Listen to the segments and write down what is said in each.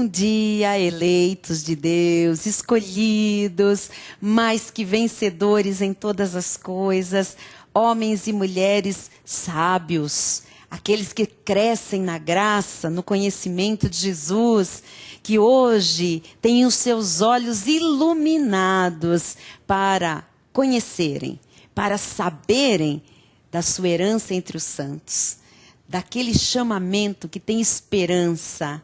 Bom dia, eleitos de Deus, escolhidos, mais que vencedores em todas as coisas, homens e mulheres sábios, aqueles que crescem na graça, no conhecimento de Jesus, que hoje têm os seus olhos iluminados para conhecerem, para saberem da sua herança entre os santos, daquele chamamento que tem esperança.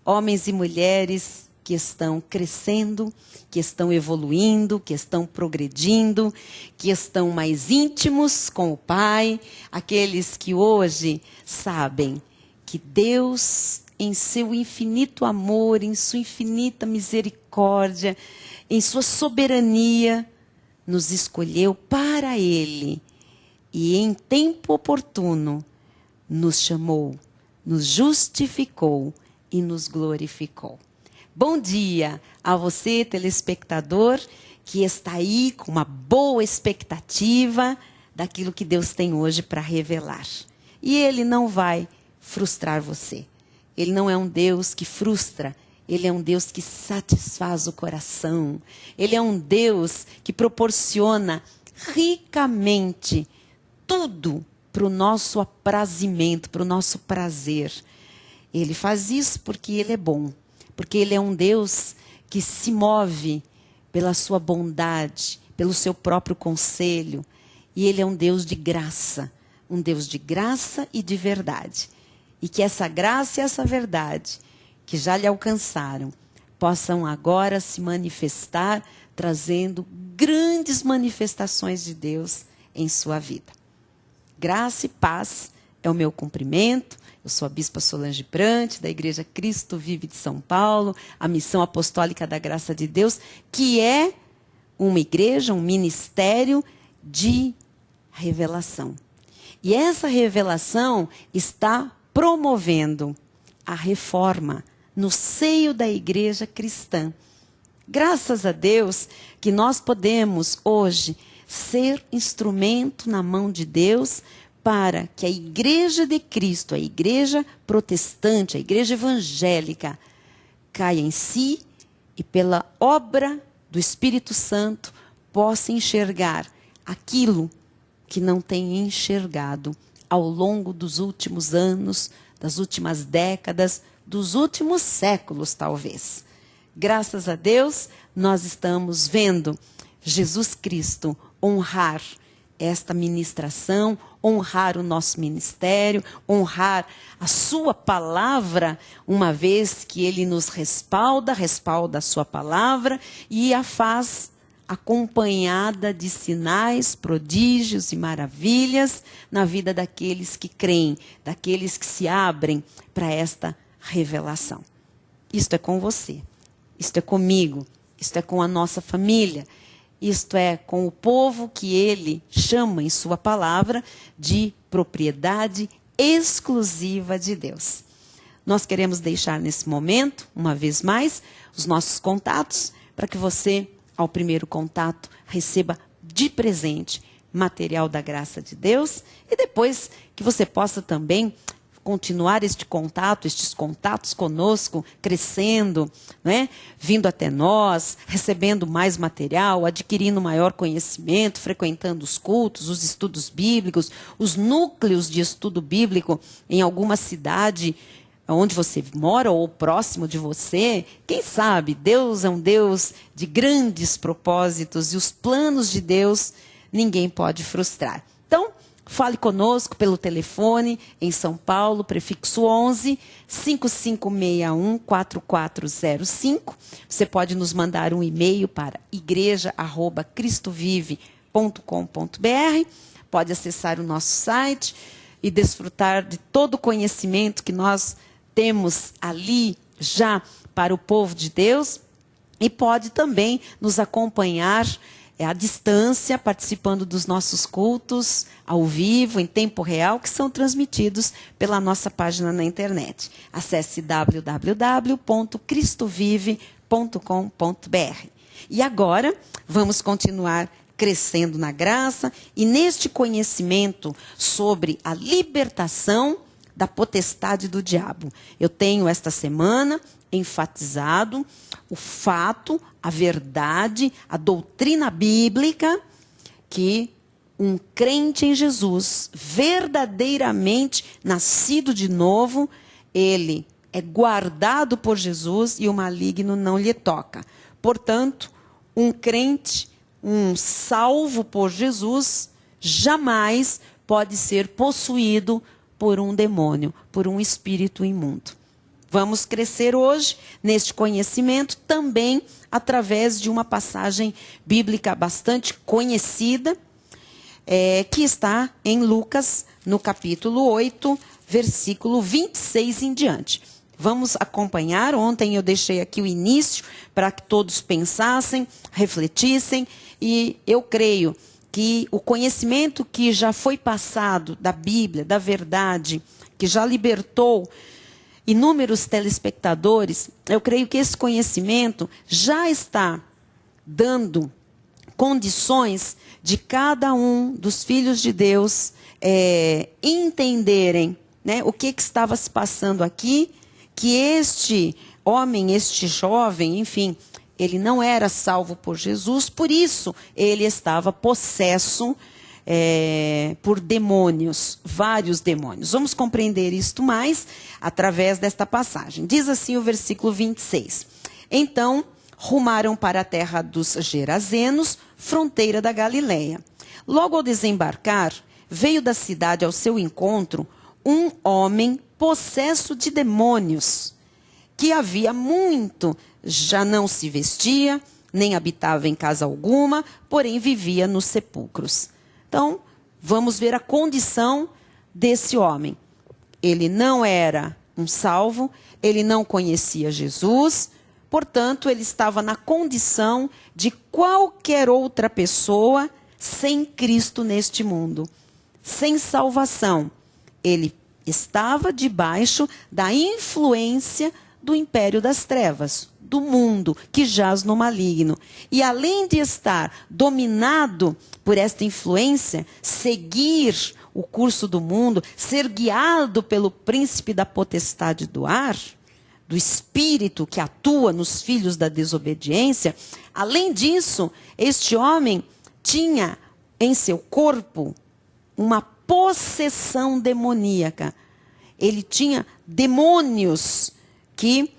Homens e mulheres que estão crescendo, que estão evoluindo, que estão progredindo, que estão mais íntimos com o Pai, aqueles que hoje sabem que Deus, em seu infinito amor, em sua infinita misericórdia, em sua soberania, nos escolheu para Ele e em tempo oportuno nos chamou, nos justificou e nos glorificou. Bom dia a você, telespectador, que está aí com uma boa expectativa daquilo que Deus tem hoje para revelar. E Ele não vai frustrar você. Ele não é um Deus que frustra. Ele é um Deus que satisfaz o coração. Ele é um Deus que proporciona ricamente tudo para o nosso aprazimento, para o nosso prazer. Ele faz isso porque Ele é bom, porque Ele é um Deus que se move pela sua bondade, pelo seu próprio conselho. E Ele é um Deus de graça e de verdade. E que essa graça e essa verdade que já lhe alcançaram possam agora se manifestar, trazendo grandes manifestações de Deus em sua vida. Graça e paz é o meu cumprimento. Eu sou a Bispa Solange Brant, da Igreja Cristo Vive de São Paulo, a Missão Apostólica da Graça de Deus, que é uma igreja, um ministério de revelação. E essa revelação está promovendo a reforma no seio da igreja cristã. Graças a Deus que nós podemos hoje ser instrumento na mão de Deus para que a igreja de Cristo, a igreja protestante, a igreja evangélica, caia em si e pela obra do Espírito Santo possa enxergar aquilo que não tem enxergado ao longo dos últimos anos, das últimas décadas, dos últimos séculos, talvez. Graças a Deus, nós estamos vendo Jesus Cristo honrar esta ministração, honrar o nosso ministério, honrar a sua palavra, uma vez que Ele nos respalda a sua palavra e a faz acompanhada de sinais, prodígios e maravilhas na vida daqueles que creem, daqueles que se abrem para esta revelação. Isto é com você, isto é comigo, isto é com a nossa família, isto é com o povo que Ele chama em sua palavra de propriedade exclusiva de Deus. Nós queremos deixar nesse momento, uma vez mais, os nossos contatos, para que você, ao primeiro contato, receba de presente material da graça de Deus e depois que você possa também continuar estes contatos conosco, crescendo, né? Vindo até nós, recebendo mais material, adquirindo maior conhecimento, frequentando os cultos, os estudos bíblicos, os núcleos de estudo bíblico em alguma cidade onde você mora ou próximo de você. Quem sabe, Deus é um Deus de grandes propósitos e os planos de Deus ninguém pode frustrar. Então, fale conosco pelo telefone em São Paulo, prefixo 11 5561 4405. Você pode nos mandar um e-mail para igreja@cristovive.com.br. Pode acessar o nosso site e desfrutar de todo o conhecimento que nós temos ali já para o povo de Deus. E pode também nos acompanhar à distância, participando dos nossos cultos ao vivo, em tempo real, que são transmitidos pela nossa página na internet. Acesse www.cristovive.com.br. E agora, vamos continuar crescendo na graça e neste conhecimento sobre a libertação da potestade do diabo. Eu tenho esta semana enfatizado o fato, a verdade, a doutrina bíblica que um crente em Jesus, verdadeiramente nascido de novo, ele é guardado por Jesus e o maligno não lhe toca. Portanto, um crente, um salvo por Jesus, jamais pode ser possuído por um demônio, por um espírito imundo. Vamos crescer hoje neste conhecimento também através de uma passagem bíblica bastante conhecida, que está em Lucas, no capítulo 8, versículo 26 em diante. Vamos acompanhar. Ontem eu deixei aqui o início para que todos pensassem, refletissem, e eu creio que o conhecimento que já foi passado da Bíblia, da verdade, que já libertou inúmeros telespectadores, eu creio que esse conhecimento já está dando condições de cada um dos filhos de Deus entenderem, né, o que estava se passando aqui, que este homem, este jovem, enfim, ele não era salvo por Jesus, por isso ele estava possesso por demônios, vários demônios. Vamos compreender isto mais através desta passagem. Diz assim o versículo 26. Então, rumaram para a terra dos Gerazenos, fronteira da Galileia. Logo ao desembarcar, veio da cidade ao seu encontro um homem possesso de demônios, que havia muito já não se vestia, nem habitava em casa alguma, porém vivia nos sepulcros. Então, vamos ver a condição desse homem. Ele não era um salvo, ele não conhecia Jesus, portanto, ele estava na condição de qualquer outra pessoa sem Cristo neste mundo, sem salvação. Ele estava debaixo da influência do império das trevas, do mundo que jaz no maligno. E além de estar dominado por esta influência, seguir o curso do mundo, ser guiado pelo príncipe da potestade do ar, do espírito que atua nos filhos da desobediência, além disso, este homem tinha em seu corpo uma possessão demoníaca. Ele tinha demônios que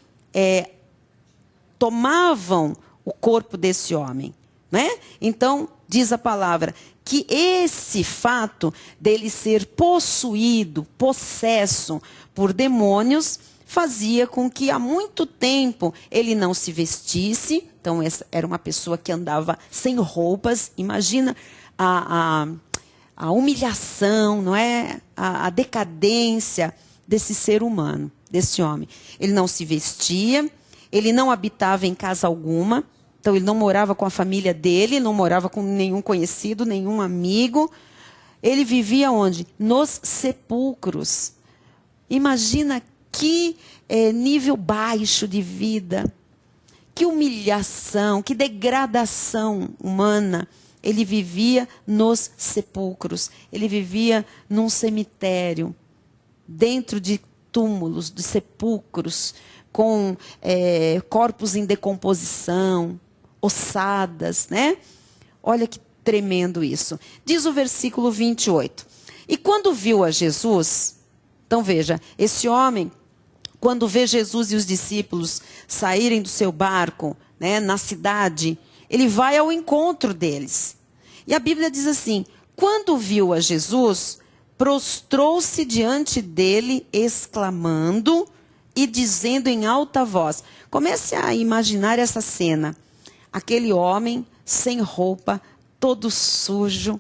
tomavam o corpo desse homem, né? Então, diz a palavra que esse fato dele ser possuído, possesso por demônios, fazia com que há muito tempo ele não se vestisse. Então, essa era uma pessoa que andava sem roupas. Imagina a humilhação, não é? A decadência desse ser humano, desse homem. Ele não se vestia, ele não habitava em casa alguma, então ele não morava com a família dele, não morava com nenhum conhecido, nenhum amigo. Ele vivia onde? Nos sepulcros. Imagina que nível baixo de vida, que humilhação, que degradação humana. Ele vivia nos sepulcros, ele vivia num cemitério, dentro de túmulos, de sepulcros, com corpos em decomposição, ossadas, né? Olha que tremendo isso. Diz o versículo 28. E quando viu a Jesus, então veja, esse homem, quando vê Jesus e os discípulos saírem do seu barco, né, na cidade, ele vai ao encontro deles. E a Bíblia diz assim, quando viu a Jesus, prostrou-se diante dele, exclamando e dizendo em alta voz. Comece a imaginar essa cena. Aquele homem sem roupa, todo sujo,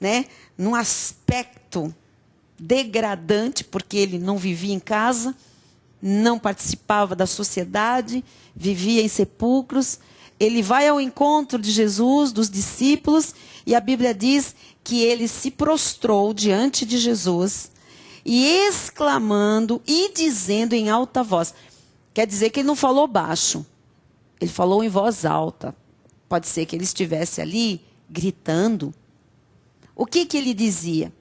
né? Num aspecto degradante, porque ele não vivia em casa, não participava da sociedade, vivia em sepulcros. Ele vai ao encontro de Jesus, dos discípulos, e a Bíblia diz que ele se prostrou diante de Jesus, e exclamando e dizendo em alta voz. Quer dizer que ele não falou baixo, ele falou em voz alta. Pode ser que ele estivesse ali gritando. O que ele dizia?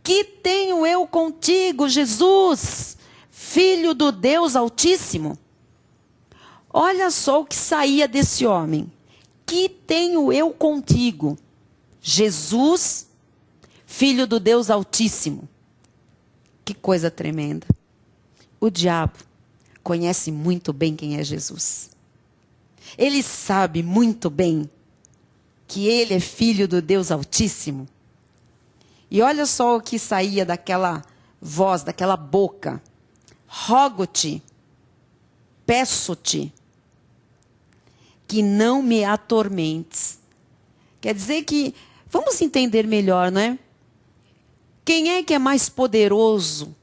Que tenho eu contigo, Jesus, Filho do Deus Altíssimo? olha só o que saía desse homem. Que tenho eu contigo, Jesus, Filho do Deus Altíssimo. Que coisa tremenda. O diabo conhece muito bem quem é Jesus. Ele sabe muito bem que ele é filho do Deus Altíssimo. E olha só o que saía daquela voz, daquela boca. Rogo-te, peço-te, que não me atormentes. Quer dizer que, vamos entender melhor, não é? Quem é que é mais poderoso?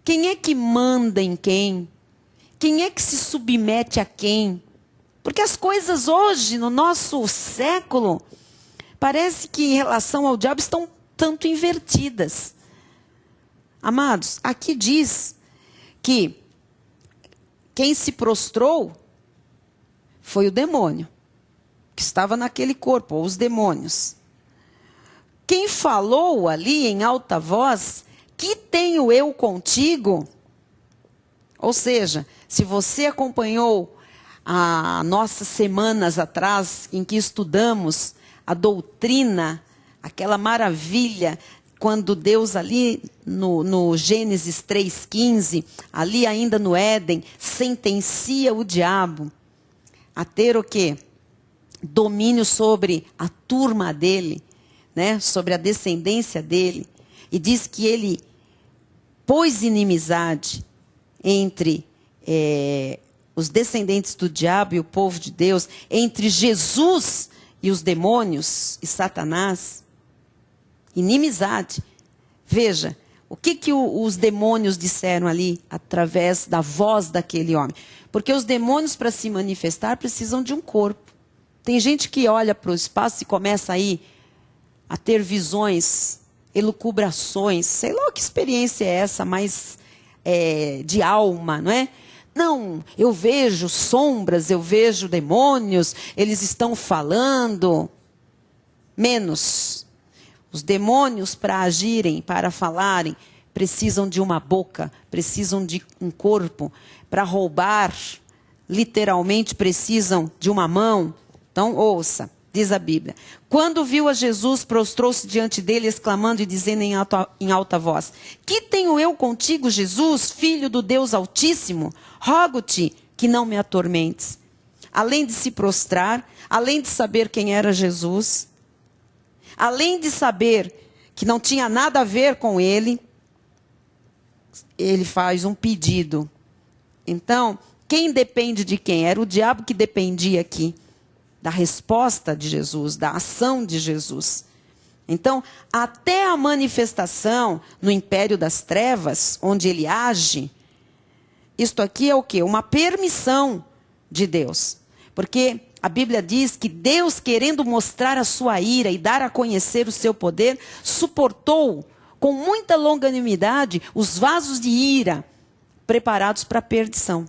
Quem é que manda em quem? Quem é que se submete a quem? Porque as coisas hoje, no nosso século, parece que em relação ao diabo estão tanto invertidas. Amados, aqui diz que quem se prostrou foi o demônio, que estava naquele corpo, ou os demônios. Quem falou ali em alta voz, que tenho eu contigo? Ou seja, se você acompanhou as nossas semanas atrás, em que estudamos a doutrina, aquela maravilha, quando Deus ali no Gênesis 3,15, ali ainda no Éden, sentencia o diabo a ter o quê? Domínio sobre a turma dele, né? Sobre a descendência dele. E diz que ele pôs inimizade entre os descendentes do diabo e o povo de Deus, entre Jesus e os demônios e Satanás. Inimizade. Veja, o que os demônios disseram ali através da voz daquele homem? Porque os demônios, para se manifestar, precisam de um corpo. Tem gente que olha para o espaço e começa aí a ter visões, elucubrações, sei lá que experiência é essa, mais de alma, não é? Não, eu vejo sombras, eu vejo demônios, eles estão falando. Menos. Os demônios, para agirem, para falarem, precisam de uma boca, precisam de um corpo. Para roubar, literalmente, precisam de uma mão. Então, ouça, diz a Bíblia. Quando viu a Jesus, prostrou-se diante dele, exclamando e dizendo em alta voz: Que tenho eu contigo, Jesus, Filho do Deus Altíssimo? Rogo-te que não me atormentes. Além de se prostrar, além de saber quem era Jesus, além de saber que não tinha nada a ver com ele, ele faz um pedido. Então, quem depende de quem? Era o diabo que dependia aqui da resposta de Jesus, da ação de Jesus. Então, até a manifestação no império das trevas, onde ele age, isto aqui é o quê? Uma permissão de Deus. Porque a Bíblia diz que Deus, querendo mostrar a sua ira e dar a conhecer o seu poder, suportou com muita longanimidade os vasos de ira preparados para a perdição.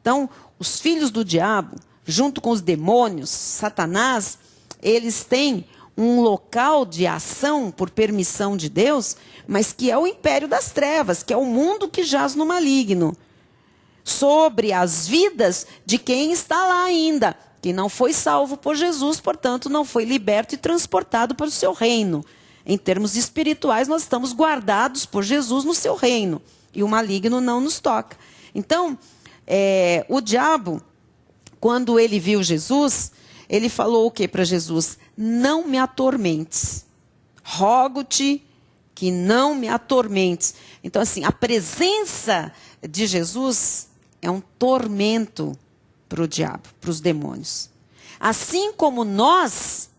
Então, os filhos do diabo, junto com os demônios, Satanás, eles têm um local de ação por permissão de Deus, mas que é o império das trevas, que é o mundo que jaz no maligno, sobre as vidas de quem está lá ainda, que não foi salvo por Jesus, portanto, não foi liberto e transportado para o seu reino. Em termos espirituais, nós estamos guardados por Jesus no seu reino, e o maligno não nos toca. Então, o diabo, quando ele viu Jesus, ele falou o que para Jesus? Não me atormentes. Rogo-te que não me atormentes. Então, assim, a presença de Jesus é um tormento para o diabo, para os demônios. Assim como nós,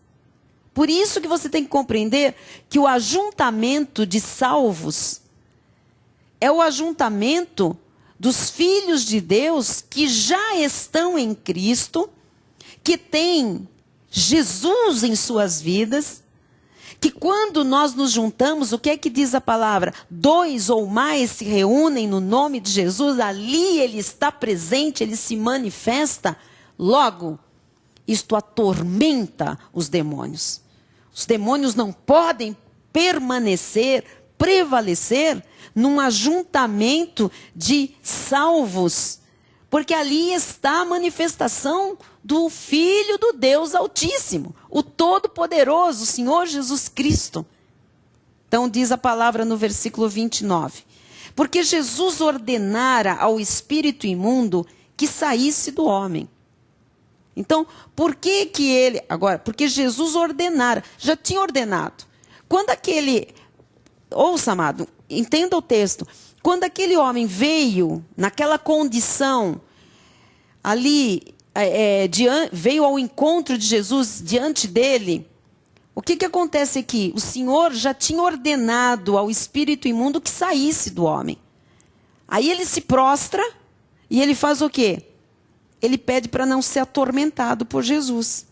por isso que você tem que compreender que o ajuntamento de salvos é o ajuntamento dos filhos de Deus que já estão em Cristo, que têm Jesus em suas vidas, que quando nós nos juntamos, o que é que diz a palavra? 2 ou mais se reúnem no nome de Jesus, ali ele está presente, ele se manifesta. Logo, isto atormenta os demônios. Os demônios não podem permanecer, prevalecer num ajuntamento de salvos, Porque ali está a manifestação do Filho do Deus Altíssimo, o Todo-Poderoso, o Senhor Jesus Cristo. Então diz a palavra no versículo 29. Porque Jesus ordenara ao espírito imundo que saísse do homem. Então, por que que ele... Agora, porque Jesus ordenara, já tinha ordenado. Quando aquele... Ouça, amado, entenda o texto. Quando aquele homem veio naquela condição, ali, veio ao encontro de Jesus diante dele, o que acontece aqui? O Senhor já tinha ordenado ao espírito imundo que saísse do homem. Aí ele se prostra e ele faz o quê? Ele pede para não ser atormentado por Jesus.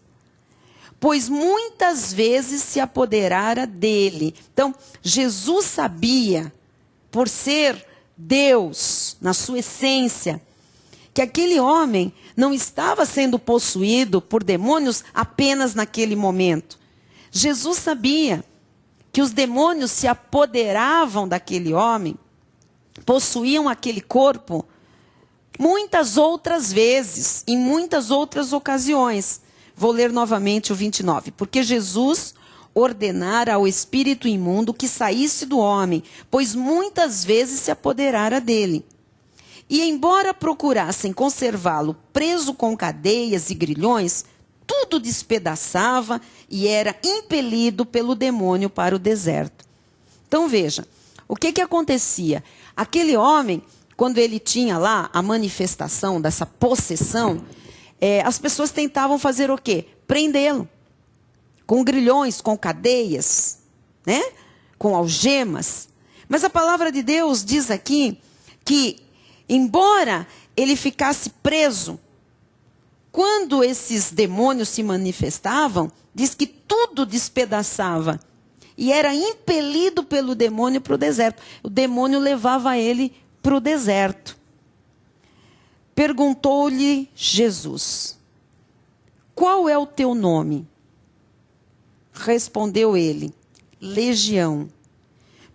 Pois muitas vezes se apoderara dele. Então, Jesus sabia, por ser Deus, na sua essência, que aquele homem não estava sendo possuído por demônios apenas naquele momento. Jesus sabia que os demônios se apoderavam daquele homem, possuíam aquele corpo muitas outras vezes, em muitas outras ocasiões. Vou ler novamente o 29. Porque Jesus ordenara ao espírito imundo que saísse do homem, pois muitas vezes se apoderara dele. E embora procurassem conservá-lo preso com cadeias e grilhões, tudo despedaçava e era impelido pelo demônio para o deserto. Então veja, o que acontecia? Aquele homem, quando ele tinha lá a manifestação dessa possessão, as pessoas tentavam fazer o quê? Prendê-lo. Com grilhões, com cadeias, né? Com algemas. Mas a palavra de Deus diz aqui que, embora ele ficasse preso, quando esses demônios se manifestavam, diz que tudo despedaçava. E era impelido pelo demônio para o deserto. O demônio levava ele para o deserto. Perguntou-lhe Jesus: qual é o teu nome? Respondeu ele: Legião.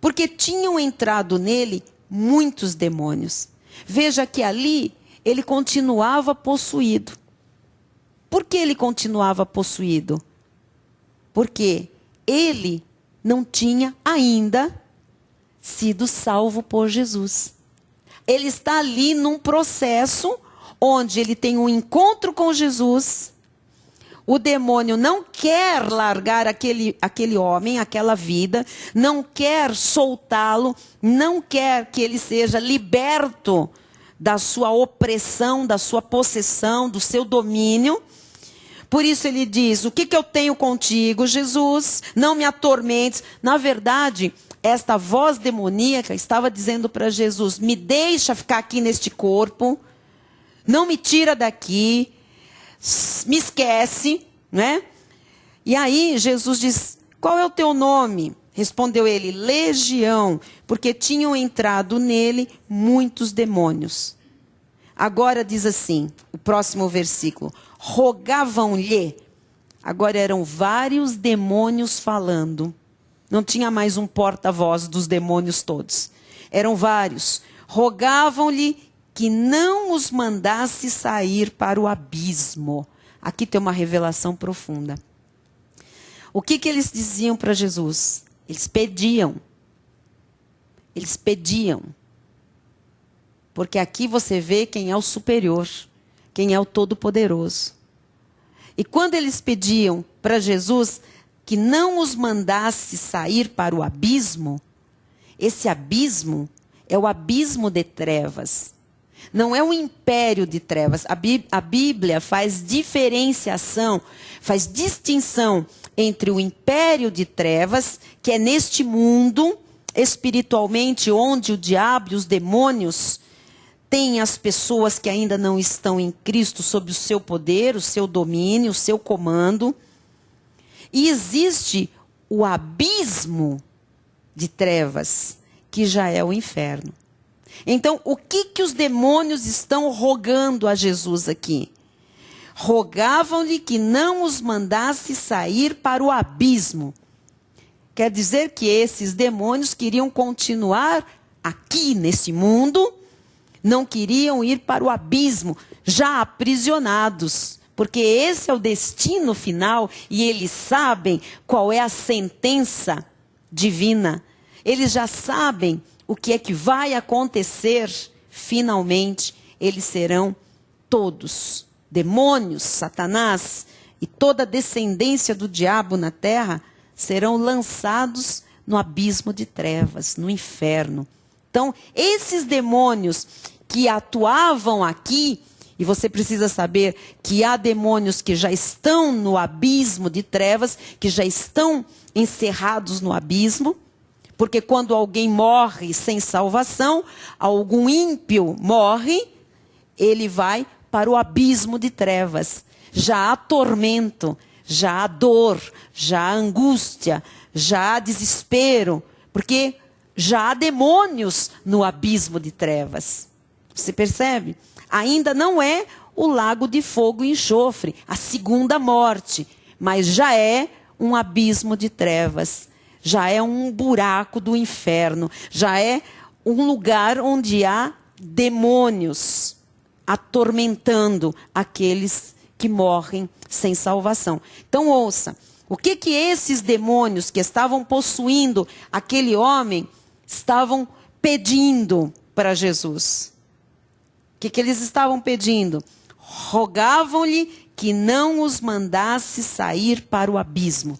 Porque tinham entrado nele muitos demônios. Veja que ali ele continuava possuído. Por que ele continuava possuído? Porque ele não tinha ainda sido salvo por Jesus. Ele está ali num processo onde ele tem um encontro com Jesus. O demônio não quer largar aquele homem, aquela vida, não quer soltá-lo, não quer que ele seja liberto da sua opressão, da sua possessão, do seu domínio. Por isso ele diz: o que eu tenho contigo, Jesus? Não me atormentes. Na verdade, esta voz demoníaca estava dizendo para Jesus: me deixa ficar aqui neste corpo, não me tira daqui, me esquece, né? E aí Jesus diz: qual é o teu nome? Respondeu ele: Legião, porque tinham entrado nele muitos demônios. Agora diz assim, o próximo versículo: rogavam-lhe. Agora eram vários demônios falando. Não tinha mais um porta-voz dos demônios todos. Eram vários. Rogavam-lhe que não os mandasse sair para o abismo. Aqui tem uma revelação profunda. O que eles diziam para Jesus? Eles pediam. Eles pediam. Porque aqui você vê quem é o superior, quem é o todo-poderoso. E quando eles pediam para Jesus que não os mandasse sair para o abismo, esse abismo é o abismo de trevas. Não é um império de trevas. A Bíblia faz diferenciação, faz distinção entre o império de trevas, que é neste mundo, espiritualmente, onde o diabo e os demônios têm as pessoas que ainda não estão em Cristo sob o seu poder, o seu domínio, o seu comando. E existe o abismo de trevas, que já é o inferno. Então, o que os demônios estão rogando a Jesus aqui? Rogavam-lhe que não os mandasse sair para o abismo. Quer dizer que esses demônios queriam continuar aqui nesse mundo, Não queriam ir para o abismo, já aprisionados. Porque esse é o destino final e eles sabem qual é a sentença divina. Eles já sabem o que é que vai acontecer finalmente. Eles serão todos, demônios, Satanás e toda a descendência do diabo na terra, serão lançados no abismo de trevas, no inferno. Então, esses demônios que atuavam aqui, e você precisa saber que há demônios que já estão no abismo de trevas, que já estão encerrados no abismo, porque quando alguém morre sem salvação, algum ímpio morre, ele vai para o abismo de trevas. Já há tormento, já há dor, já há angústia, já há desespero, porque já há demônios no abismo de trevas. Você percebe? Ainda não é o lago de fogo e enxofre, a segunda morte, mas já é um abismo de trevas, já é um buraco do inferno, já é um lugar onde há demônios atormentando aqueles que morrem sem salvação. Então ouça, o que esses demônios que estavam possuindo aquele homem estavam pedindo para Jesus? O que eles estavam pedindo? Rogavam-lhe que não os mandasse sair para o abismo.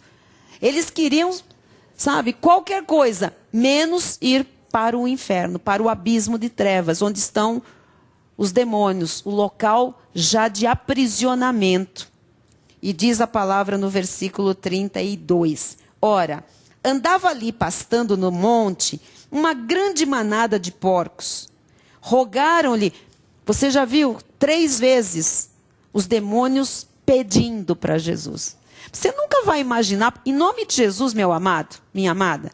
Eles queriam, sabe, qualquer coisa, menos ir para o inferno, para o abismo de trevas, onde estão os demônios, o local já de aprisionamento. E diz a palavra no versículo 32. Ora, andava ali pastando no monte uma grande manada de porcos. Rogaram-lhe. Você já viu 3 vezes os demônios pedindo para Jesus. Você nunca vai imaginar, em nome de Jesus, meu amado, minha amada,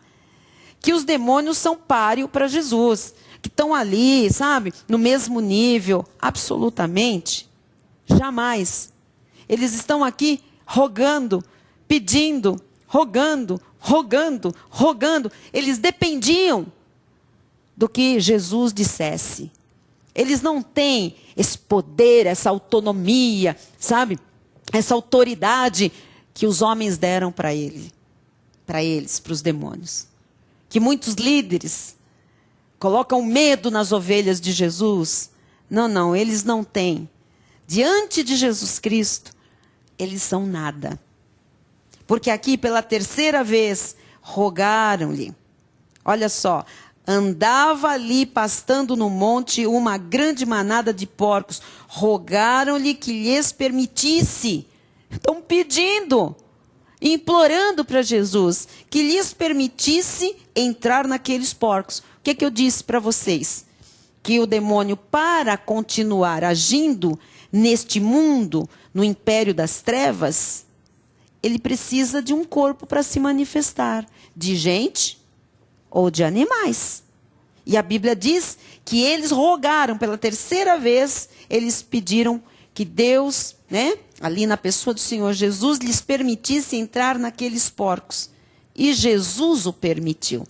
que os demônios são páreo para Jesus, que estão ali, sabe, no mesmo nível. Absolutamente. Jamais. Eles estão aqui rogando, pedindo, rogando, rogando, rogando. Eles dependiam do que Jesus dissesse. Eles não têm esse poder, essa autonomia, sabe? Essa autoridade que os homens deram para eles, para os demônios. Que muitos líderes colocam medo nas ovelhas de Jesus. Não, eles não têm. Diante de Jesus Cristo, eles são nada. Porque aqui, pela 3ª vez, rogaram-lhe. Olha só. Andava ali pastando no monte uma grande manada de porcos. Rogaram-lhe que lhes permitisse. Estão pedindo, implorando para Jesus, que lhes permitisse entrar naqueles porcos. O que eu disse para vocês? Que o demônio, para continuar agindo neste mundo, no império das trevas, ele precisa de um corpo para se manifestar. De gente ou de animais. E a Bíblia diz que eles rogaram pela 3ª vez, eles pediram que Deus, ali na pessoa do Senhor Jesus, lhes permitisse entrar naqueles porcos. E Jesus o permitiu.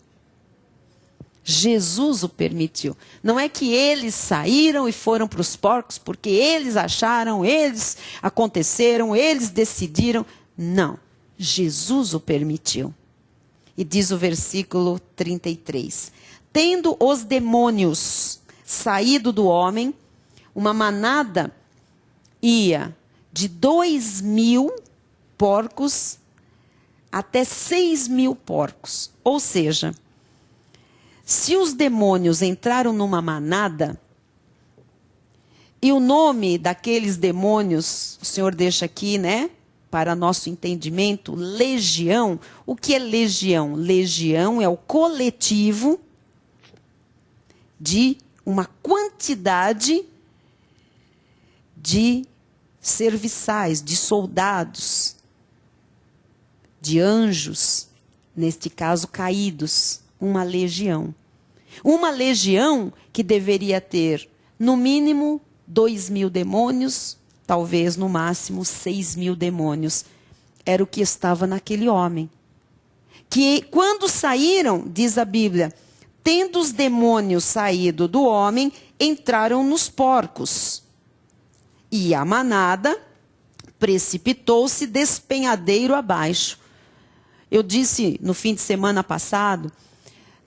Jesus o permitiu. Não é que eles saíram e foram para os porcos porque eles acharam, eles aconteceram, eles decidiram. Não, Jesus o permitiu. E diz o versículo 33. Tendo os demônios saído do homem, uma manada ia de 2.000 porcos até 6.000 porcos. Ou seja, se os demônios entraram numa manada, e o nome daqueles demônios, o Senhor deixa aqui, para nosso entendimento, legião. O que é legião? Legião é o coletivo de uma quantidade de serviçais, de soldados, de anjos, neste caso caídos, uma legião. Uma legião que deveria ter, no mínimo, 2.000 demônios, talvez no máximo 6.000 demônios. Era o que estava naquele homem. Que quando saíram, diz a Bíblia, tendo os demônios saído do homem, entraram nos porcos. E a manada precipitou-se despenhadeiro abaixo. Eu disse no fim de semana passado,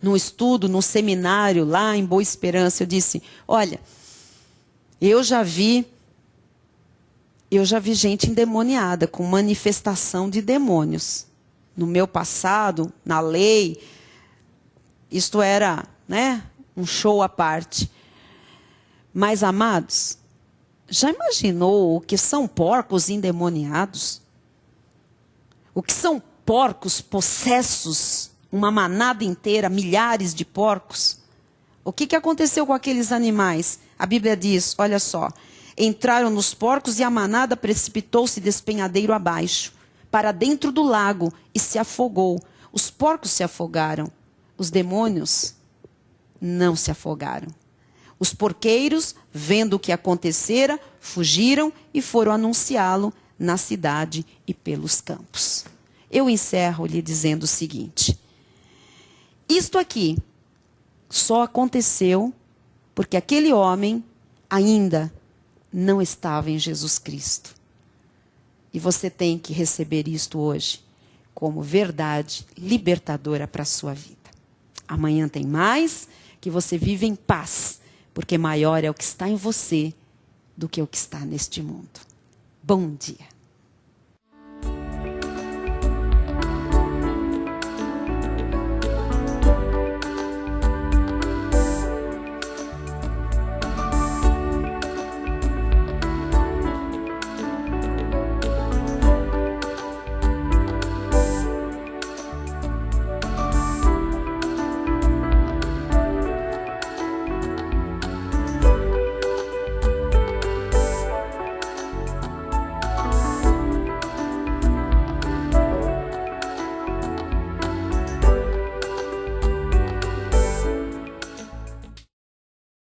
num estudo, num seminário lá em Boa Esperança, eu disse, olha, eu já vi gente endemoniada, com manifestação de demônios. No meu passado, na lei, isto era, né, um show à parte. Mas, amados, já imaginou o que são porcos endemoniados? O que são porcos possessos? Uma manada inteira, milhares de porcos. O que aconteceu com aqueles animais? A Bíblia diz, olha só, entraram nos porcos e a manada precipitou-se despenhadeiro abaixo, para dentro do lago, e se afogou. Os porcos se afogaram, os demônios não se afogaram. Os porqueiros, vendo o que acontecera, fugiram e foram anunciá-lo na cidade e pelos campos. Eu encerro lhe dizendo o seguinte, isto aqui só aconteceu porque aquele homem ainda não estava em Jesus Cristo. E você tem que receber isto hoje como verdade libertadora para a sua vida. Amanhã tem mais, que você vive em paz, porque maior é o que está em você do que o que está neste mundo. Bom dia.